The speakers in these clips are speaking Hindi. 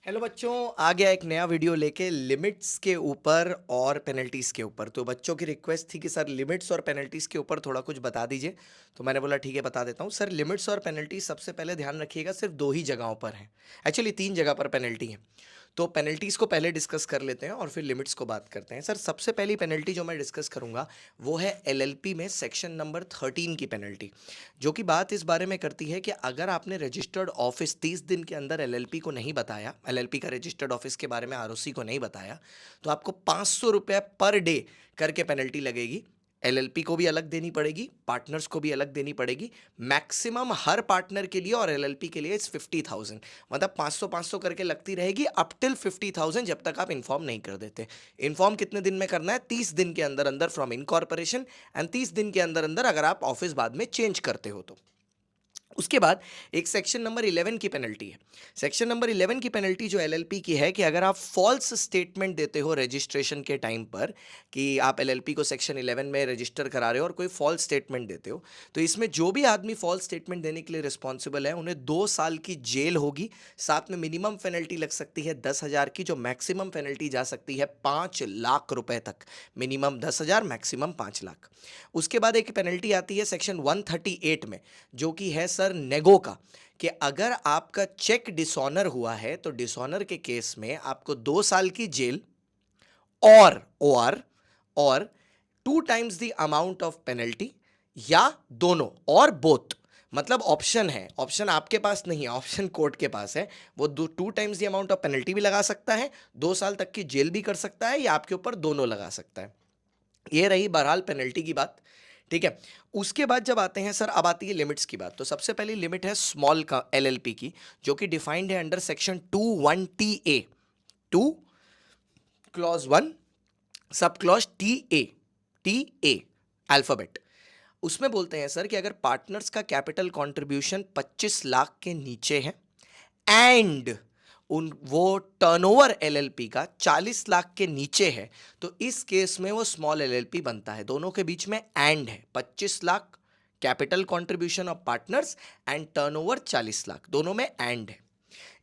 हेलो बच्चों, आ गया एक नया वीडियो लेके लिमिट्स के ऊपर और पेनल्टीज के ऊपर। तो बच्चों की रिक्वेस्ट थी कि सर लिमिट्स और पेनल्टीज के ऊपर थोड़ा कुछ बता दीजिए। तो मैंने बोला ठीक है बता देता हूँ सर। लिमिट्स और पेनल्टीज सबसे पहले ध्यान रखिएगा, सिर्फ दो ही जगहों पर है। एक्चुअली तीन जगह पर पेनल्टी है। तो पेनल्टीज को पहले डिस्कस कर लेते हैं और फिर लिमिट्स को बात करते हैं। सर सबसे पहली पेनल्टी जो मैं डिस्कस करूंगा वो है एलएलपी में सेक्शन नंबर 13 की पेनल्टी, जो कि बात इस बारे में करती है कि अगर आपने रजिस्टर्ड ऑफिस 30 दिन के अंदर एलएलपी को नहीं बताया, एलएलपी का रजिस्टर्ड ऑफिस के बारे में आरओसी को नहीं बताया, तो आपको 500 रुपये पर डे करके पेनल्टी लगेगी। एलएलपी को भी अलग देनी पड़ेगी, पार्टनर्स को भी अलग देनी पड़ेगी। मैक्सिमम हर पार्टनर के लिए और एलएलपी के लिए इट्स 50,000, मतलब 500 500 करके लगती रहेगी अप टिल 50,000, जब तक आप इन्फॉर्म नहीं कर देते। इन्फॉर्म कितने दिन में करना है? 30 दिन के अंदर अंदर फ्रॉम इनकॉर्पोरेशन, एंड 30 दिन के अंदर अंदर अगर आप ऑफिस बाद में चेंज करते हो तो। उसके बाद एक सेक्शन नंबर 11 की पेनल्टी है। सेक्शन नंबर 11 की पेनल्टी जो एलएलपी की है कि अगर आप फॉल्स स्टेटमेंट देते हो रजिस्ट्रेशन के टाइम पर कि आप एलएलपी को सेक्शन 11 में रजिस्टर करा रहे हो और कोई फॉल्स स्टेटमेंट देते हो, तो इसमें जो भी आदमी फॉल्स स्टेटमेंट देने के लिए रिस्पॉन्सिबल है उन्हें 2 साल की जेल होगी। साथ में मिनिमम पेनल्टी लग सकती है 10,000 की, जो मैक्सिमम पेनल्टी जा सकती है 5 लाख रुपए तक। Minimum 10,000, maximum 5 lakh. उसके बाद एक पेनल्टी आती है सेक्शन 138 में, जो कि है सर नेगो का, कि अगर आपका चेक डिसऑनर हुआ है तो डिसऑनर के केस में आपको 2 साल की जेल और 2 times the amount of penalty, या दोनों और बोथ। मतलब ऑप्शन है, ऑप्शन आपके पास नहीं है, ऑप्शन कोर्ट के पास है। वो 2 times the amount of penalty भी लगा सकता है, 2 साल तक की जेल भी कर सकता है, या आपके ऊपर दोनों लगा सकता है। ये रही बहरहाल पेनल्टी की बात। ठीक है। उसके बाद जब आते हैं सर, अब आती है लिमिट्स की बात। तो सबसे पहली लिमिट है स्मॉल का एलएलपी की, जो कि डिफाइंड है under section 21TA, 2 clause 1 sub clause T A alphabet. उसमें बोलते हैं सर कि अगर पार्टनर्स का कैपिटल कंट्रीब्यूशन 25 लाख के नीचे है एंड उन वो टर्नओवर एलएलपी का 40 लाख के नीचे है, तो इस केस में वो स्मॉल एलएलपी बनता है। दोनों के बीच में एंड है, 25 lakh capital contribution of partners and turnover 40 lakh, दोनों में एंड है।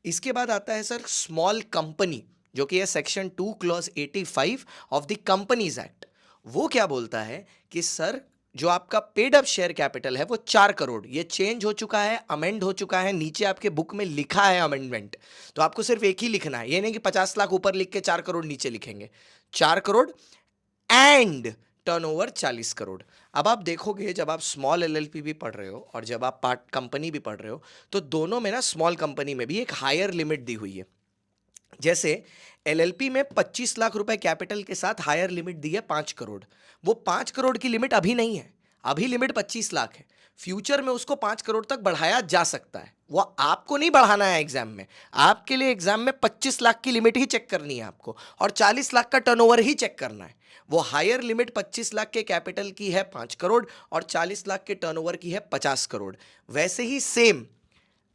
इसके बाद आता है सर स्मॉल कंपनी, जो कि है section 2 clause 85 of the companies act. वो क्या बोलता है कि सर जो आपका पेड अप शेयर कैपिटल है वो 4 करोड़, ये चेंज हो चुका है, अमेंड हो चुका है, नीचे आपके बुक में लिखा है अमेंडमेंट। तो आपको सिर्फ एक ही लिखना है, ये नहीं कि 50 लाख ऊपर लिख के 4 करोड़ नीचे लिखेंगे। 4 करोड़ एंड टर्नओवर 40 करोड़। अब आप देखोगे जब आप स्मॉल एलएलपी भी पढ़ रहे हो और जब आप पार्ट कंपनी भी पढ़ रहे हो, तो दोनों में ना स्मॉल कंपनी में भी एक हायर लिमिट दी हुई है। जैसे एलएलपी में 25 लाख रुपए कैपिटल के साथ हायर लिमिट दी है 5 करोड़। वो 5 करोड़ की लिमिट अभी नहीं है, अभी लिमिट 25 लाख है। फ्यूचर में उसको 5 करोड़ तक बढ़ाया जा सकता है। वो आपको नहीं बढ़ाना है एग्जाम में, आपके लिए एग्जाम में 25 लाख की लिमिट ही चेक करनी है आपको, और 40 लाख का टर्नओवर ही चेक करना है। वो हायर लिमिट 25 लाख के कैपिटल की है 5 करोड़, और 40 लाख के टर्नओवर की है 50 करोड़। वैसे ही सेम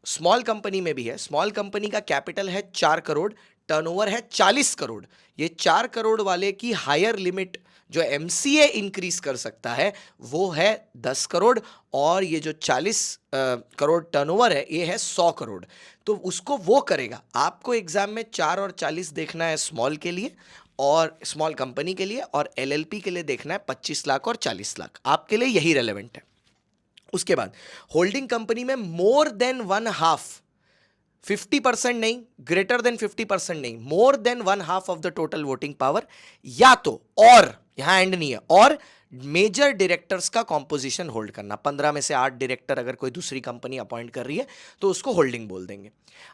स्मॉल कंपनी में भी है। स्मॉल कंपनी का कैपिटल है 4 करोड़, टर्नओवर है 40 करोड़। ये 4 करोड़ वाले की हायर लिमिट जो एमसीए इंक्रीज कर सकता है वो है 10 करोड़, और ये जो 40 करोड़ टर्नओवर है ये है 100 करोड़। तो उसको वो करेगा। आपको एग्जाम में 4 और 40 देखना है स्मॉल के लिए और स्मॉल कंपनी के लिए, और एलएलपी के लिए देखना है 25 लाख और 40 लाख। आपके लिए यही रेलेवेंट है। उसके बाद होल्डिंग कंपनी में मोर देन 1/2, 50% नहीं, ग्रेटर देन 50% नहीं, more than 1/2 of the total voting power, या तो और यहां एंड नहीं है, और मेजर डायरेक्टर्स का कॉम्पोजिशन होल्ड करना। 15 में से 8 डायरेक्टर अगर कोई दूसरी कंपनी अपॉइंट कर रही है तो उसको होल्डिंग बोल देंगे।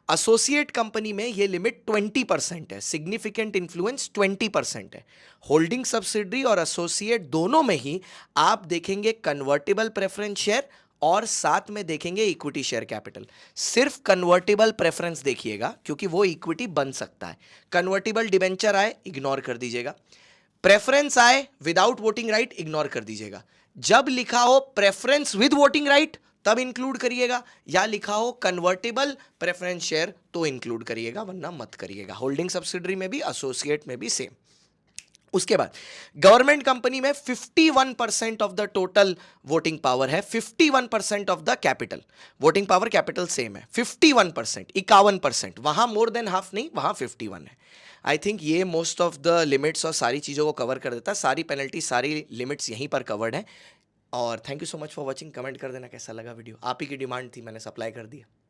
एसोसिएट कंपनी में ये लिमिट 20% है, सिग्निफिकेंट इन्फ्लुएंस 20% है। होल्डिंग सब्सिडरी और एसोसिएट दोनों में ही आप देखेंगे कन्वर्टेबल प्रेफरेंस शेयर और साथ में देखेंगे इक्विटी शेयर कैपिटल। सिर्फ कन्वर्टेबल प्रेफरेंस देखिएगा क्योंकि वो इक्विटी बन सकता है। कन्वर्टेबल डिबेंचर आए इग्नोर कर दीजिएगा, प्रेफरेंस आए विदाउट वोटिंग राइट इग्नोर कर दीजिएगा। जब लिखा हो प्रेफरेंस विद वोटिंग राइट तब इंक्लूड करिएगा, या लिखा हो कन्वर्टेबल प्रेफरेंस शेयर तो इंक्लूड करिएगा, वरना मत करिएगा। होल्डिंग सब्सिडरी में भी एसोसिएट में भी सेम। उसके बाद गवर्नमेंट कंपनी में 51% of the total voting power है, 51% of the capital, voting power capital same है, 51%, 51%, वहां मोर देन हाफ नहीं, वहां 51 है। आई थिंक ये मोस्ट ऑफ द लिमिट्स और सारी चीज़ों को कवर कर देता है, सारी पेनल्टी सारी लिमिट्स यहीं पर कवर्ड है। और thank you so much for watching, comment कर देना कैसा लगा वीडियो, आप ही की डिमांड थी, मैंने सप्लाई कर दिया।